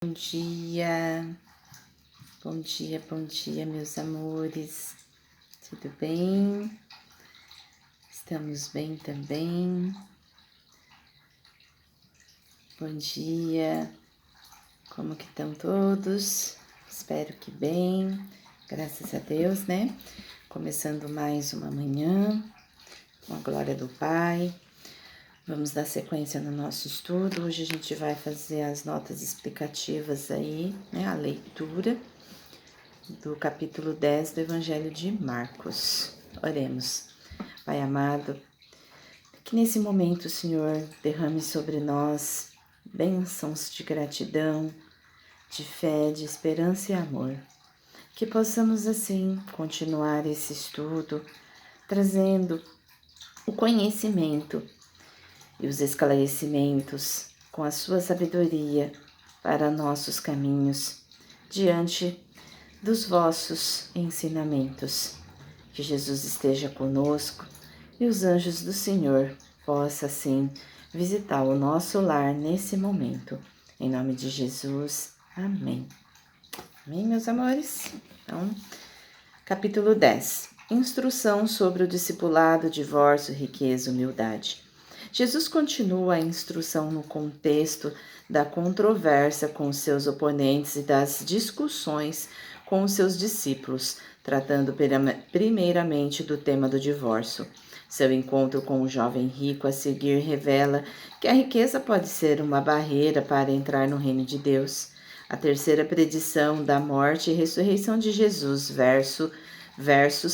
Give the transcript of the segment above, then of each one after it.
Bom dia, meus amores, tudo bem? Estamos bem também? Bom dia, como que estão todos? Espero que bem, graças a Deus, né? Começando mais uma manhã, com a glória do Pai. Vamos dar sequência no nosso estudo. Hoje a gente vai fazer as notas explicativas aí, né? A leitura do capítulo 10 do Evangelho de Marcos. Oremos. Pai amado, que nesse momento, Senhor, derrame sobre nós bênçãos de gratidão, de fé, de esperança e amor. Que possamos, assim, continuar esse estudo, trazendo o conhecimento e os esclarecimentos com a sua sabedoria para nossos caminhos, diante dos vossos ensinamentos. Que Jesus esteja conosco e os anjos do Senhor possam, assim, visitar o nosso lar nesse momento. Em nome de Jesus, amém. Amém, meus amores? Então, capítulo 10. Instrução sobre o discipulado, divórcio, riqueza e humildade. Jesus continua a instrução no contexto da controvérsia com os seus oponentes e das discussões com os seus discípulos, tratando primeiramente do tema do divórcio. Seu encontro com o jovem rico a seguir revela que a riqueza pode ser uma barreira para entrar no reino de Deus. A terceira predição da morte e ressurreição de Jesus, versos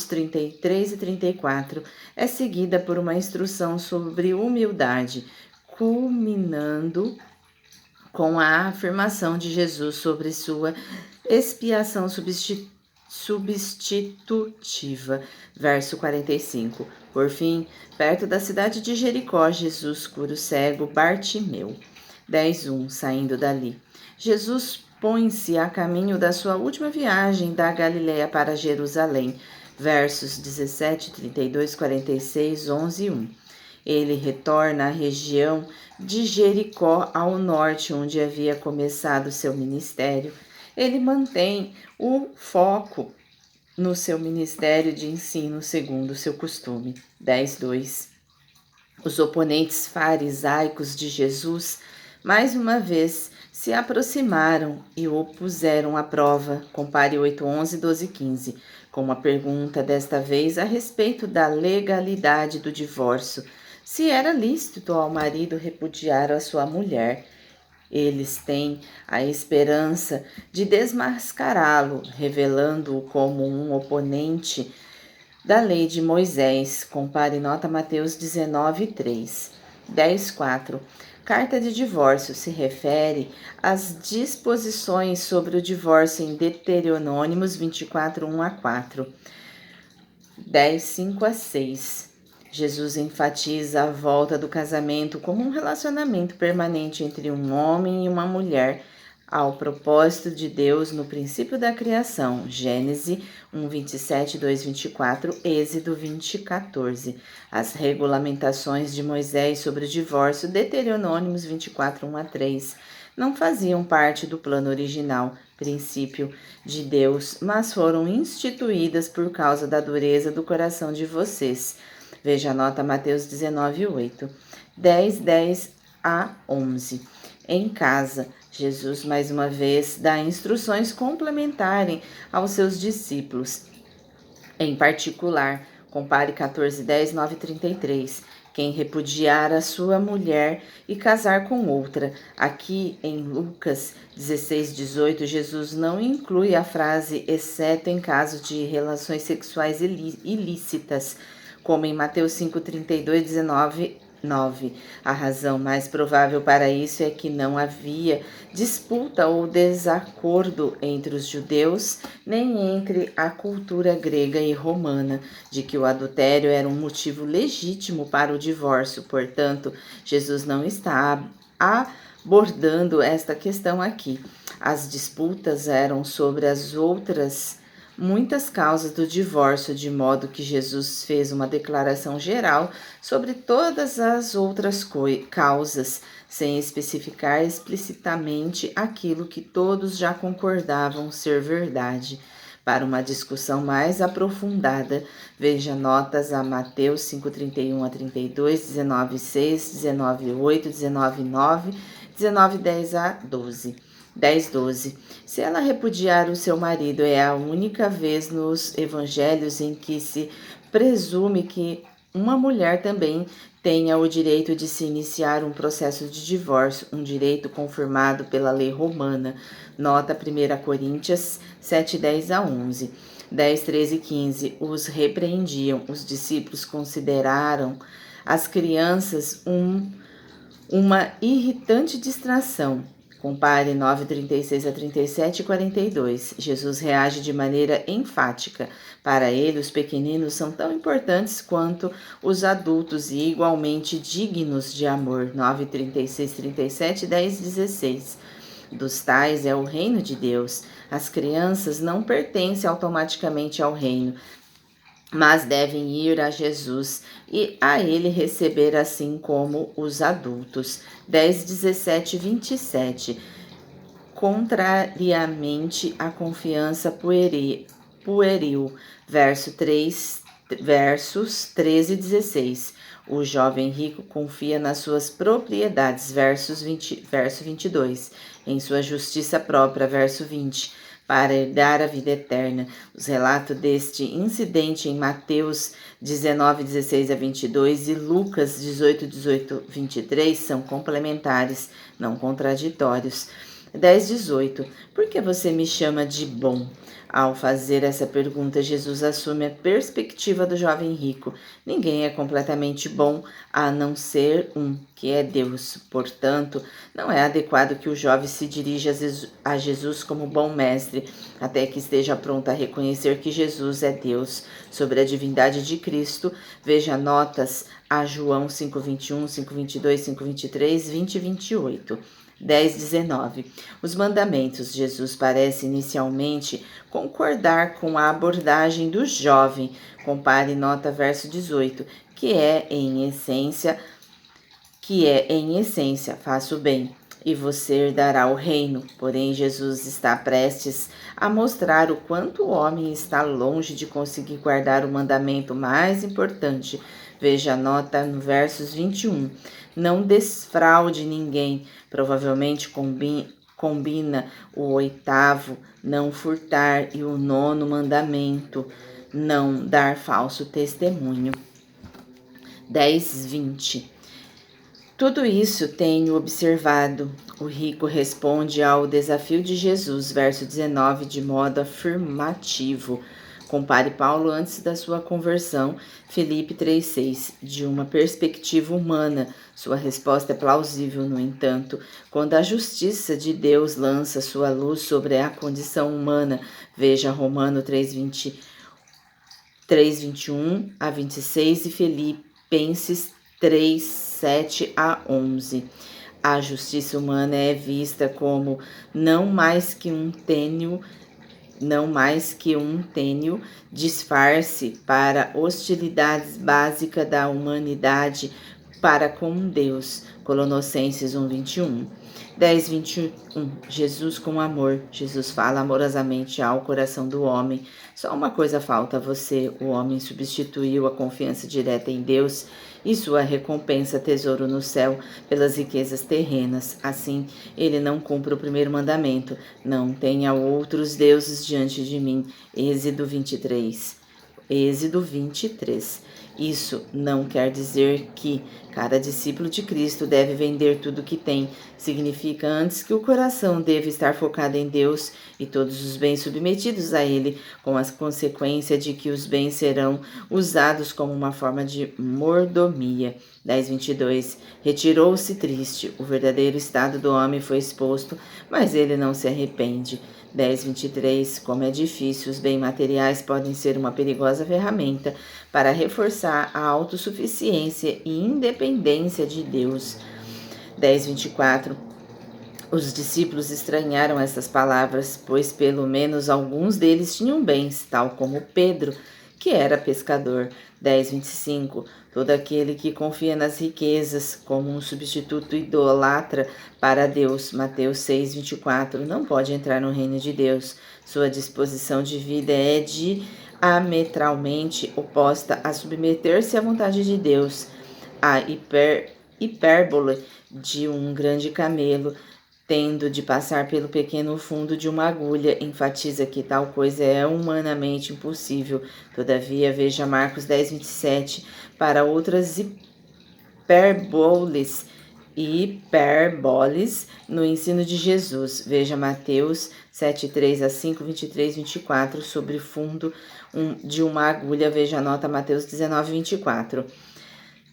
33 e 34, é seguida por uma instrução sobre humildade, culminando com a afirmação de Jesus sobre sua expiação substitutiva, verso 45. Por fim, perto da cidade de Jericó, Jesus cura o cego Bartimeu. 10:1. Saindo dali, Jesus põe-se a caminho da sua última viagem da Galiléia para Jerusalém, versos 17, 32, 46, 11 1. Ele retorna à região de Jericó, ao norte, onde havia começado seu ministério. Ele mantém o foco no seu ministério de ensino segundo seu costume. 10:2. Os oponentes farisaicos de Jesus, mais uma vez, se aproximaram e o puseram à prova. Compare 8:11, 12:15, com uma pergunta, desta vez, a respeito da legalidade do divórcio. Se era lícito ao marido repudiar a sua mulher. Eles têm a esperança de desmascará-lo, revelando-o como um oponente da lei de Moisés. Compare nota Mateus 19:3. 10:4. Carta de divórcio se refere às disposições sobre o divórcio em Deuteronômios 24:1-4. 10:5-6. Jesus enfatiza a volta do casamento como um relacionamento permanente entre um homem e uma mulher, ao propósito de Deus no princípio da criação. Gênesis 1:27, 2:24, Êxodo 20:14. As regulamentações de Moisés sobre o divórcio, Deuteronômios 24:1-3, não faziam parte do plano original, princípio de Deus, mas foram instituídas por causa da dureza do coração de vocês. Veja a nota Mateus 19:8. 10:10-11. Em casa, Jesus mais uma vez dá instruções complementares aos seus discípulos. Em particular, compare 14:10, 9:33. Quem repudiar a sua mulher e casar com outra. Aqui em Lucas 16:18, Jesus não inclui a frase exceto em caso de relações sexuais ilícitas, como em Mateus 5:32, 19, 9. A razão mais provável para isso é que não havia disputa ou desacordo entre os judeus, nem entre a cultura grega e romana, de que o adultério era um motivo legítimo para o divórcio. Portanto, Jesus não está abordando esta questão aqui. As disputas eram sobre as outras muitas causas do divórcio, de modo que Jesus fez uma declaração geral sobre todas as outras causas, sem especificar explicitamente aquilo que todos já concordavam ser verdade. Para uma discussão mais aprofundada, veja notas a Mateus 5:31 a 32, 19:6, 19:8, 19:9, 19:10 a 12. 10:12. Se ela repudiar o seu marido, é a única vez nos evangelhos em que se presume que uma mulher também tenha o direito de se iniciar um processo de divórcio, um direito confirmado pela lei romana. Nota 1 Coríntios 7:10 a 11. 10, 13 e 15. Os repreendiam. Os discípulos consideraram as crianças uma irritante distração. Compare 9:36 a 37 e 42. Jesus reage de maneira enfática. Para ele, os pequeninos são tão importantes quanto os adultos e igualmente dignos de amor. 9:36, 37, 10, 16. Dos tais é o reino de Deus. As crianças não pertencem automaticamente ao reino, mas devem ir a Jesus e a ele receber assim como os adultos. 10, 17 e 27. Contrariamente à confiança pueril. Versos 13 e 16. O jovem rico confia nas suas propriedades, verso 22. Em sua justiça própria, verso 20. Para herdar a vida eterna. Os relatos deste incidente em Mateus 19, 16 a 22 e Lucas 18, 18, 23 são complementares, não contraditórios. 10, 18. Por que você me chama de bom? Ao fazer essa pergunta, Jesus assume a perspectiva do jovem rico. Ninguém é completamente bom a não ser um, que é Deus. Portanto, não é adequado que o jovem se dirija a Jesus como bom mestre, até que esteja pronto a reconhecer que Jesus é Deus. Sobre a divindade de Cristo, veja notas a João 5:21, 5:22, 5:23, 20 e 28. 10, 19. Os mandamentos. Jesus parece inicialmente concordar com a abordagem do jovem. Compare nota verso 18, que é em essência, faça o bem e você herdará o reino. Porém, Jesus está prestes a mostrar o quanto o homem está longe de conseguir guardar o mandamento mais importante. Veja a nota no versos 21. Não desfraude ninguém. Provavelmente combina o 8º, não furtar, e o 9º mandamento, não dar falso testemunho. 10, 20. Tudo isso tenho observado. O rico responde ao desafio de Jesus, verso 19, de modo afirmativo. Compare Paulo antes da sua conversão, Filipe 3,6. De uma perspectiva humana, sua resposta é plausível, no entanto, quando a justiça de Deus lança sua luz sobre a condição humana. Veja Romano 3:21 a 26 e Filipenses 3, 7 a 11. A justiça humana é vista como não mais que um tênue disfarce para hostilidades básicas da humanidade para com Deus. Colossenses 1:21. 10:21. Jesus com amor. Jesus fala amorosamente ao coração do homem. Só uma coisa falta a você. O homem substituiu a confiança direta em Deus e sua recompensa, tesouro no céu, pelas riquezas terrenas. Assim, ele não cumpre o primeiro mandamento. Não tenha outros deuses diante de mim. Êxodo 23. Isso não quer dizer que cada discípulo de Cristo deve vender tudo o que tem. Significa antes que o coração deve estar focado em Deus e todos os bens submetidos a Ele, com a consequência de que os bens serão usados como uma forma de mordomia. 10:22. Retirou-se triste. O verdadeiro estado do homem foi exposto, mas ele não se arrepende. 10:23. Como é difícil, os bens materiais podem ser uma perigosa ferramenta para reforçar a autossuficiência e independência de Deus. 10:24. Os discípulos estranharam essas palavras, pois pelo menos alguns deles tinham bens, tal como Pedro, que era pescador. 10:25. Todo aquele que confia nas riquezas como um substituto idolatra para Deus. Mateus 6:24. Não pode entrar no reino de Deus. Sua disposição de vida é diametralmente oposta a submeter-se à vontade de Deus. A hipérbole de um grande camelo tendo de passar pelo pequeno fundo de uma agulha, enfatiza que tal coisa é humanamente impossível. Todavia, veja Marcos 10:27, para outras hipérboles no ensino de Jesus. Veja Mateus 7:3-5, 23-24, sobre fundo de uma agulha. Veja a nota Mateus 19:24.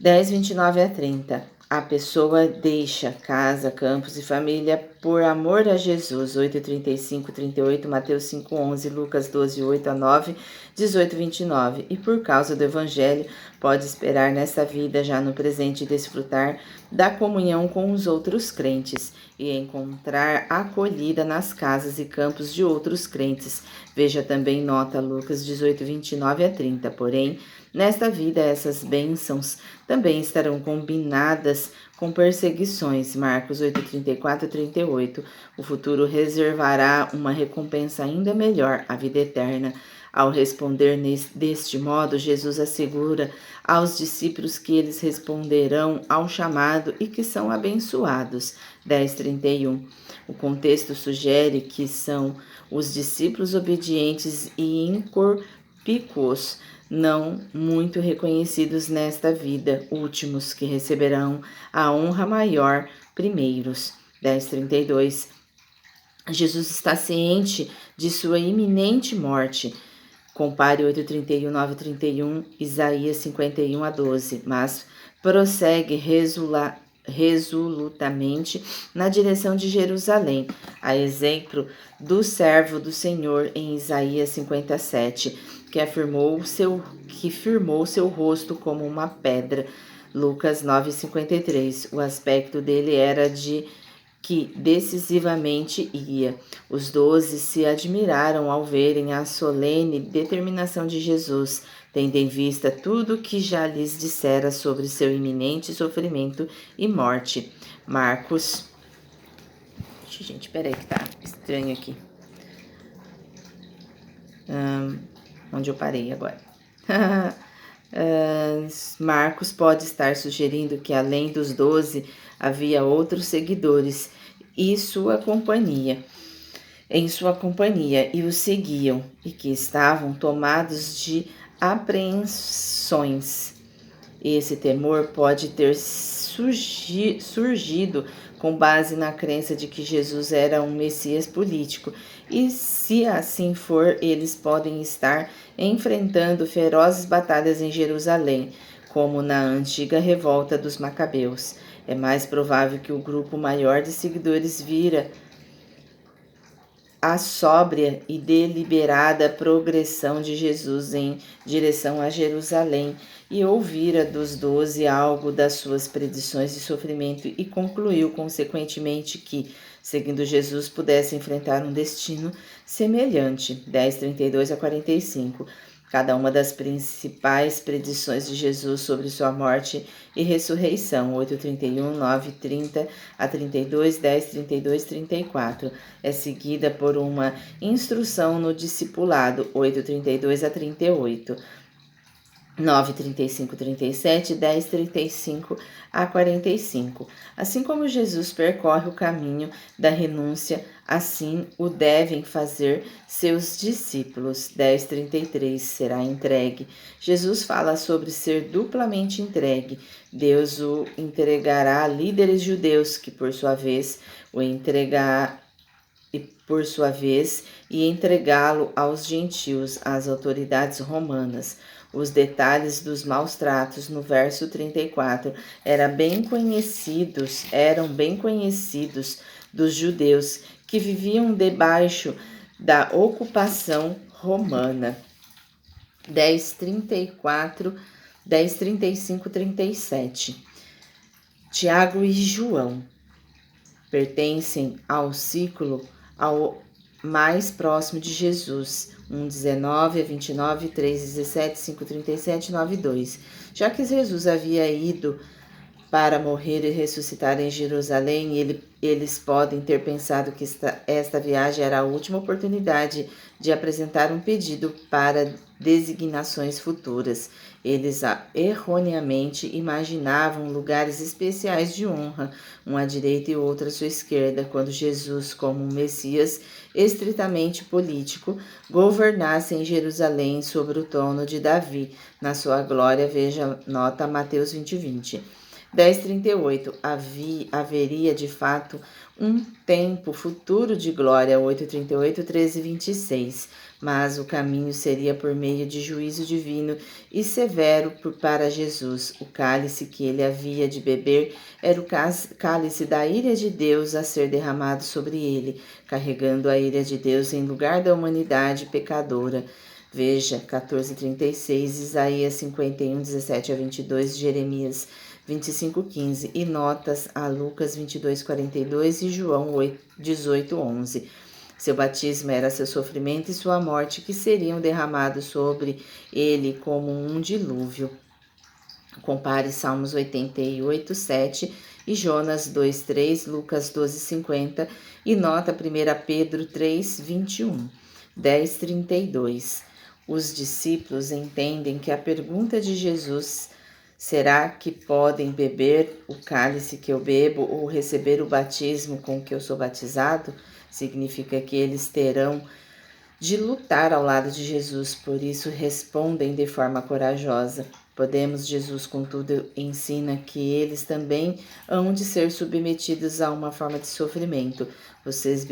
10:29-30. A pessoa deixa casa, campos e família por amor a Jesus. 8:35-38, Mateus 5:11, Lucas 12:8-9, 18:29. E por causa do Evangelho, pode esperar nesta vida, já no presente, desfrutar da comunhão com os outros crentes e encontrar acolhida nas casas e campos de outros crentes. Veja também nota Lucas 18:29-30. Porém, nesta vida, essas bênçãos também estarão combinadas com perseguições. Marcos 8:34-38. O futuro reservará uma recompensa ainda melhor, a vida eterna. Ao responder deste modo, Jesus assegura aos discípulos que eles responderão ao chamado e que são abençoados. 10:31. O contexto sugere que são os discípulos obedientes e incorpícuos, não muito reconhecidos nesta vida, últimos que receberão a honra maior, primeiros. 10:32. Jesus está ciente de sua iminente morte. Compare 8:31, 9:31, Isaías 51-12, mas prossegue resolutamente na direção de Jerusalém, a exemplo do servo do Senhor em Isaías 57, que firmou seu rosto como uma pedra. Lucas 9:53. O aspecto dele era de que decisivamente ia. Os 12 se admiraram ao verem a solene determinação de Jesus, tendo em vista tudo o que já lhes dissera sobre seu iminente sofrimento e morte. Marcos. Gente, peraí que tá estranho aqui. Onde eu parei agora? Marcos pode estar sugerindo que além dos 12 havia outros seguidores em sua companhia e o seguiam e que estavam tomados de apreensões. Esse temor pode ter surgido com base na crença de que Jesus era um Messias político, e se assim for, eles podem estar enfrentando ferozes batalhas em Jerusalém, como na antiga revolta dos Macabeus. É mais provável que o grupo maior de seguidores vira a sóbria e deliberada progressão de Jesus em direção a Jerusalém e ouvira dos 12 algo das suas predições de sofrimento e concluiu consequentemente que, seguindo Jesus, pudesse enfrentar um destino semelhante. 10:32-45. Cada uma das principais predições de Jesus sobre sua morte e ressurreição, 8:31, 9:30-32, 10:32-34, é seguida por uma instrução no discipulado, 8:32-38. 9:35-37, 10:35-45. Assim como Jesus percorre o caminho da renúncia, assim o devem fazer seus discípulos. 10:33, será entregue. Jesus fala sobre ser duplamente entregue. Deus o entregará a líderes judeus, que por sua vez o e entregá-lo aos gentios, às autoridades romanas. Os detalhes dos maus tratos no verso 34 eram bem conhecidos dos judeus que viviam debaixo da ocupação romana. 10:34, 10:35-37. Tiago e João. pertencem ao ciclo ao mais próximo de Jesus, 1:19, 29, 3:17, 5:37, 9:2. Já que Jesus havia ido para morrer e ressuscitar em Jerusalém, eles podem ter pensado que esta viagem era a última oportunidade de apresentar um pedido para designações futuras. Eles erroneamente imaginavam lugares especiais de honra, um à direita e outro à sua esquerda, quando Jesus, como um Messias estritamente político, governasse em Jerusalém sobre o trono de Davi. Na sua glória, veja nota Mateus 20:20. 10:38, haveria de fato um tempo futuro de glória, 8:38, 13:26, mas o caminho seria por meio de juízo divino e severo para Jesus. O cálice que ele havia de beber era o cálice da ira de Deus a ser derramado sobre ele, carregando a ira de Deus em lugar da humanidade pecadora. Veja, 14:36, Isaías 51, 17-22, Jeremias 25:15 e notas a Lucas 22:42 e João 18:11. Seu batismo era seu sofrimento e sua morte, que seriam derramados sobre ele como um dilúvio. Compare Salmos 88:7 e Jonas 2:3, Lucas 12:50 e nota 1 Pedro 3:21. 10:32. Os discípulos entendem que a pergunta de Jesus, será que podem beber o cálice que eu bebo ou receber o batismo com que eu sou batizado? Significa que eles terão de lutar ao lado de Jesus, por isso respondem de forma corajosa. Jesus, contudo, ensina que eles também hão de ser submetidos a uma forma de sofrimento. Vocês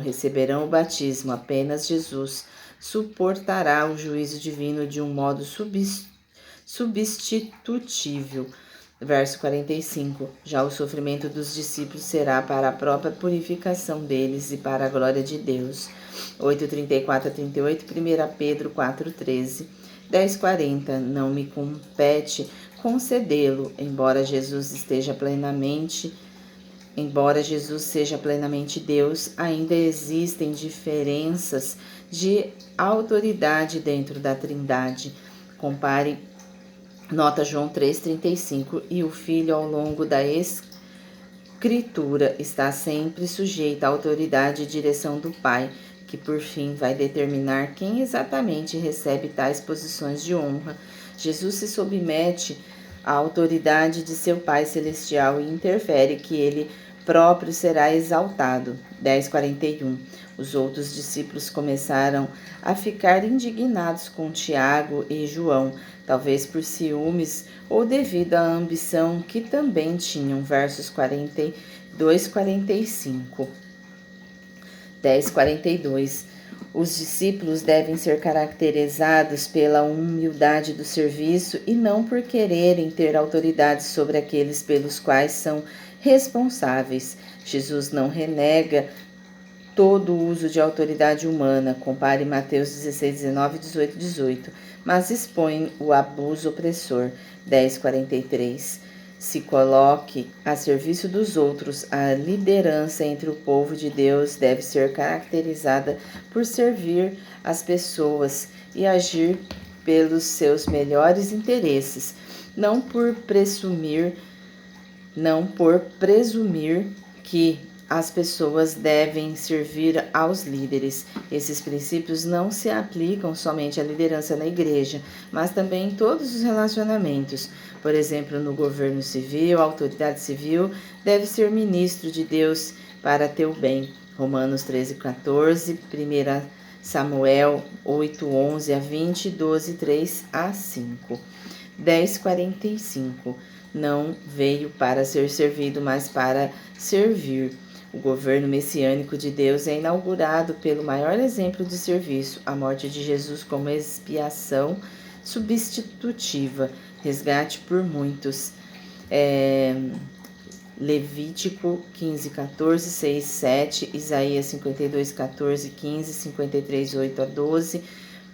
receberão o batismo, apenas Jesus suportará o juízo divino de um modo substitutível. Verso 45. Já o sofrimento dos discípulos será para a própria purificação deles e para a glória de Deus. 8:34-38, 1 Pedro 4:13. 10:40. Não me compete concedê-lo, embora Jesus seja plenamente Deus, ainda existem diferenças de autoridade dentro da Trindade. Compare nota João 3:35 e o Filho ao longo da Escritura está sempre sujeito à autoridade e direção do Pai, que por fim vai determinar quem exatamente recebe tais posições de honra. Jesus se submete à autoridade de seu Pai Celestial e interfere que ele próprio será exaltado. 10:41. Os outros discípulos começaram a ficar indignados com Tiago e João, talvez por ciúmes ou devido à ambição que também tinham. Versos 42-45. 10:42. Os discípulos devem ser caracterizados pela humildade do serviço e não por quererem ter autoridade sobre aqueles pelos quais são responsáveis. Jesus não renega todo o uso de autoridade humana, compare Mateus 16:19, 18, mas expõe o abuso opressor. 10:43. Se coloque a serviço dos outros. A liderança entre o povo de Deus deve ser caracterizada por servir as pessoas e agir pelos seus melhores interesses, não por presumir que as pessoas devem servir aos líderes. Esses princípios não se aplicam somente à liderança na igreja, mas também em todos os relacionamentos. Por exemplo, no governo civil, a autoridade civil deve ser ministro de Deus para teu bem. Romanos 13:14, 1 Samuel 8:11-20, 12:3-5. 10:45. Não veio para ser servido, mas para servir. O governo messiânico de Deus é inaugurado pelo maior exemplo de serviço, a morte de Jesus como expiação substitutiva, resgate por muitos. Levítico 15:14, 6:7, Isaías 52:14, 15, 53:8-12,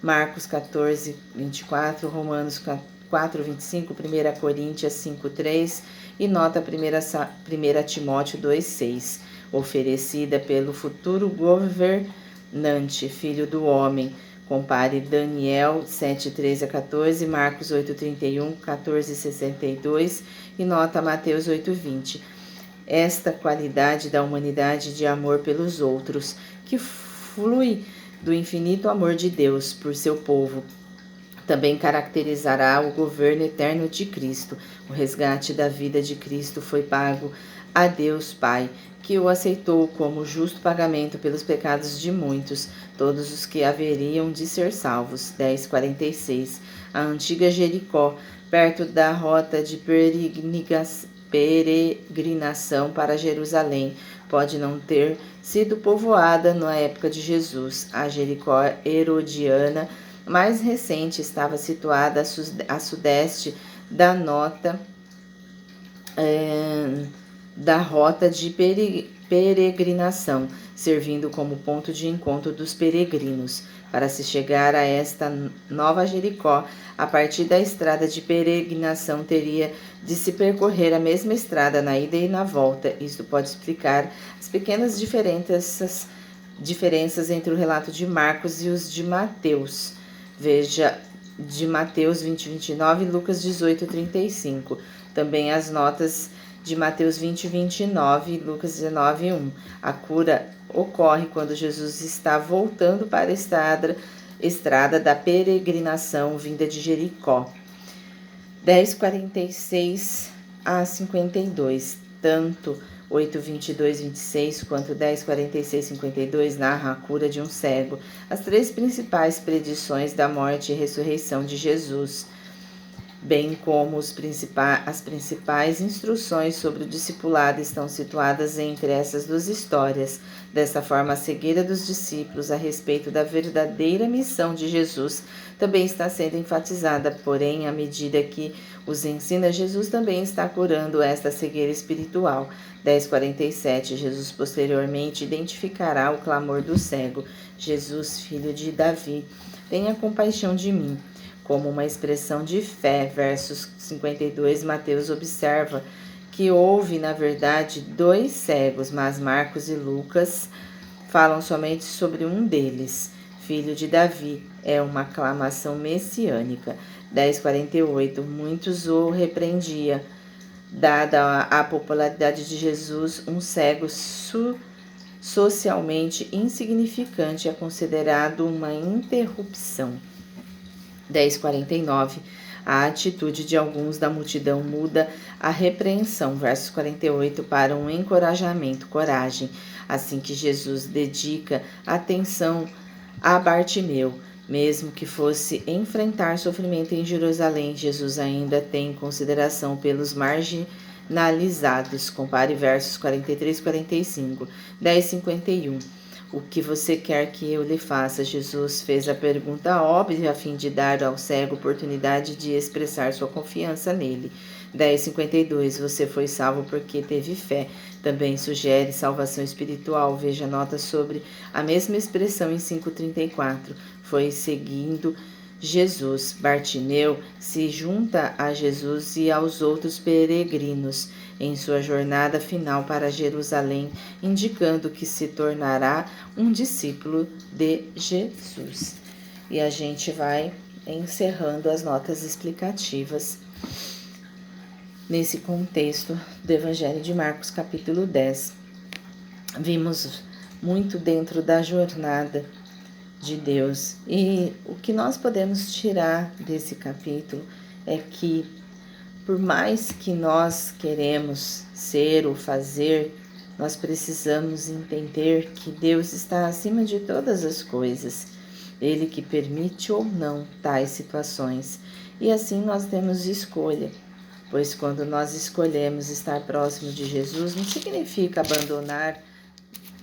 Marcos 14:24, Romanos 4:25, 1 Coríntios 5:3 e nota 1 Timóteo 2:6. oferecida pelo futuro governante, filho do homem. Compare Daniel 7:13-14, Marcos 8:31, 14:62 e nota Mateus 8:20. Esta qualidade da humanidade de amor pelos outros, que flui do infinito amor de Deus por seu povo, também caracterizará o governo eterno de Cristo. O resgate da vida de Cristo foi pago a Deus Pai, que o aceitou como justo pagamento pelos pecados de muitos, todos os que haveriam de ser salvos. 10:46. A antiga Jericó, perto da rota de peregrinação para Jerusalém, pode não ter sido povoada na época de Jesus. A Jericó herodiana mais recente estava situada a sudeste da da rota de peregrinação, servindo como ponto de encontro dos peregrinos. Para se chegar a esta nova Jericó, a partir da estrada de peregrinação teria de se percorrer a mesma estrada na ida e na volta. Isso pode explicar as pequenas diferenças entre o relato de Marcos e os de Mateus. Veja de Mateus 20:29 e Lucas 18:35. Também as notas de Mateus 20:29 e Lucas 19:1. A cura ocorre quando Jesus está voltando para a estrada da peregrinação vinda de Jericó. 10:46-52. Tanto 8:22-26 quanto 10:46-52 narra a cura de um cego, as três principais predições da morte e ressurreição de Jesus, bem como as principais instruções sobre o discipulado estão situadas entre essas duas histórias. Dessa forma, a cegueira dos discípulos a respeito da verdadeira missão de Jesus também está sendo enfatizada, porém, à medida que os ensina, Jesus também está curando esta cegueira espiritual. 10:47. Jesus posteriormente identificará o clamor do cego: Jesus, filho de Davi, tenha compaixão de mim, como uma expressão de fé. Versos 52, Mateus observa que houve, na verdade, 2 cegos, mas Marcos e Lucas falam somente sobre um deles. Filho de Davi é uma aclamação messiânica. 10:48, muitos o repreendia. Dada a popularidade de Jesus, um cego socialmente insignificante é considerado uma interrupção. 10:49. A atitude de alguns da multidão muda a repreensão, versos 48, para um encorajamento, coragem. Assim que Jesus dedica atenção a Bartimeu, mesmo que fosse enfrentar sofrimento em Jerusalém, Jesus ainda tem consideração pelos marginalizados. Compare versos 43 e 45. 10:51. O que você quer que eu lhe faça? Jesus fez a pergunta óbvia a fim de dar ao cego oportunidade de expressar sua confiança nele. 10:52. Você foi salvo porque teve fé. Também sugere salvação espiritual. Veja nota sobre a mesma expressão em 5:34. Foi seguindo Jesus. Bartimeu se junta a Jesus e aos outros peregrinos em sua jornada final para Jerusalém, indicando que se tornará um discípulo de Jesus. E a gente vai encerrando as notas explicativas nesse contexto do Evangelho de Marcos, capítulo 10. Vimos muito dentro da jornada de Deus, e o que nós podemos tirar desse capítulo é que, por mais que nós queremos ser ou fazer, nós precisamos entender que Deus está acima de todas as coisas, Ele que permite ou não tais situações, e assim nós temos escolha, pois quando nós escolhemos estar próximo de Jesus, não significa abandonar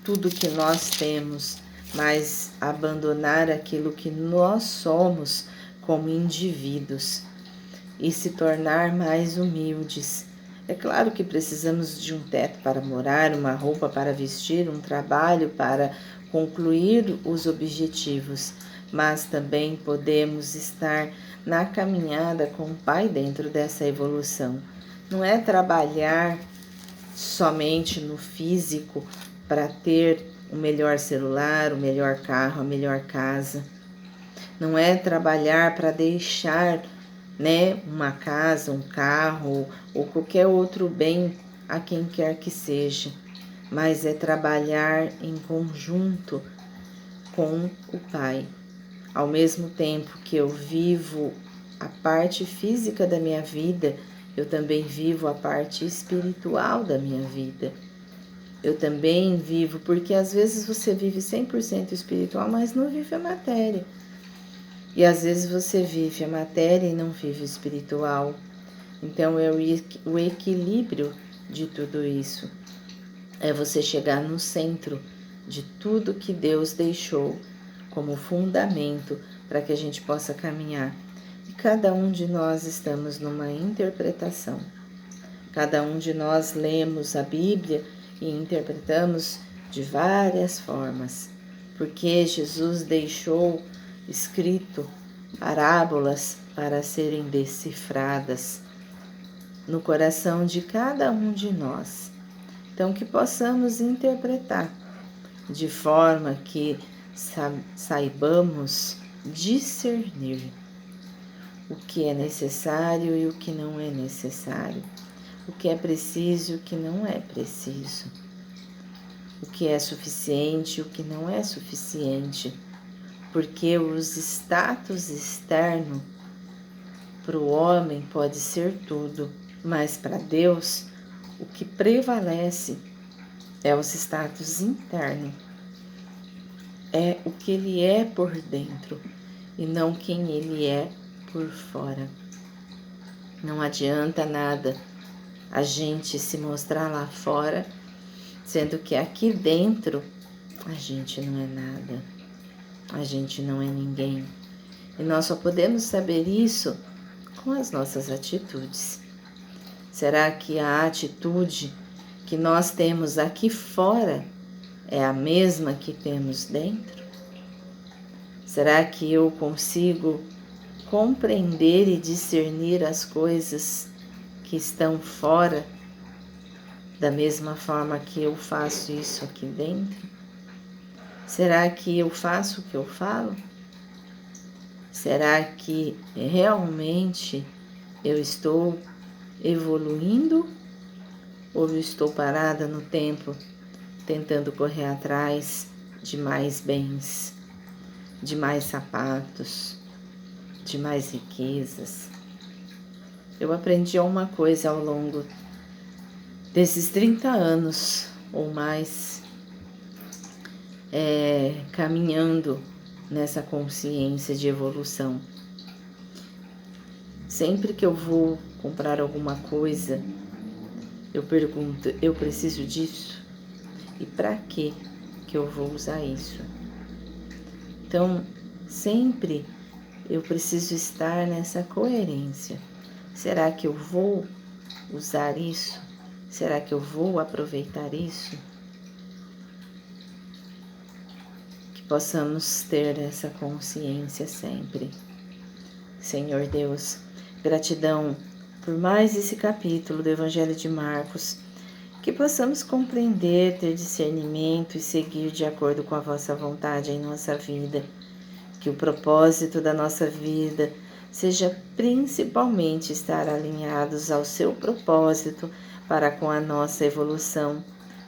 tudo que nós temos, mas abandonar aquilo que nós somos como indivíduos e se tornar mais humildes. É claro que precisamos de um teto para morar, uma roupa para vestir, um trabalho para concluir os objetivos, mas também podemos estar na caminhada com o Pai dentro dessa evolução. Não é trabalhar somente no físico para ter o melhor celular, o melhor carro, a melhor casa. Não é trabalhar para deixar, né, uma casa, um carro ou qualquer outro bem a quem quer que seja, mas é trabalhar em conjunto com o Pai. Ao mesmo tempo que eu vivo a parte física da minha vida, eu também vivo a parte espiritual da minha vida. Eu também vivo, porque às vezes você vive 100% espiritual, mas não vive a matéria. E às vezes você vive a matéria e não vive o espiritual. Então é o equilíbrio de tudo isso. É você chegar no centro de tudo que Deus deixou como fundamento para que a gente possa caminhar. E cada um de nós estamos numa interpretação. Cada um de nós lemos a Bíblia e interpretamos de várias formas, porque Jesus deixou escrito parábolas para serem decifradas no coração de cada um de nós. Então, que possamos interpretar de forma que saibamos discernir o que é necessário e o que não é necessário, o que é preciso e o que não é preciso, o que é suficiente e o que não é suficiente, porque os status externos para o homem pode ser tudo, mas para Deus o que prevalece é os status internos, é o que ele é por dentro e não quem ele é por fora. Não adianta nada a gente se mostrar lá fora, sendo que aqui dentro a gente não é nada, a gente não é ninguém. E nós só podemos saber isso com as nossas atitudes. Será que a atitude que nós temos aqui fora é a mesma que temos dentro? Será que eu consigo compreender e discernir as coisas que estão fora da mesma forma que eu faço isso aqui dentro? Será que eu faço o que eu falo? Será que realmente eu estou evoluindo ou eu estou parada no tempo tentando correr atrás de mais bens, de mais sapatos, de mais riquezas? Eu aprendi uma coisa ao longo desses 30 anos ou mais, caminhando nessa consciência de evolução. Sempre que eu vou comprar alguma coisa, eu pergunto, eu preciso disso? E para que eu vou usar isso? Então, sempre eu preciso estar nessa coerência. Será que eu vou usar isso? Será que eu vou aproveitar isso? Que possamos ter essa consciência sempre. Senhor Deus, gratidão por mais esse capítulo do Evangelho de Marcos, que possamos compreender, ter discernimento e seguir de acordo com a vossa vontade em nossa vida. Que o propósito da nossa vida seja principalmente estar alinhados ao seu propósito para com a nossa evolução,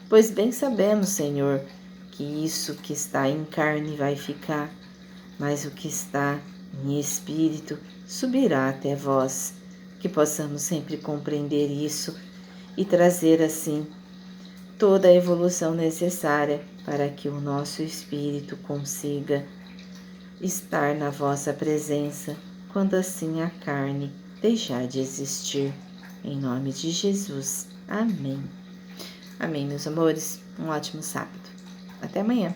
pois bem sabemos, Senhor, que isso que está em carne vai ficar, mas o que está em espírito subirá até vós. Que possamos sempre compreender isso e trazer assim toda a evolução necessária para que o nosso espírito consiga estar na vossa presença, quando assim a carne deixar de existir. Em nome de Jesus. Amém. Amém, meus amores. Um ótimo sábado. Até amanhã.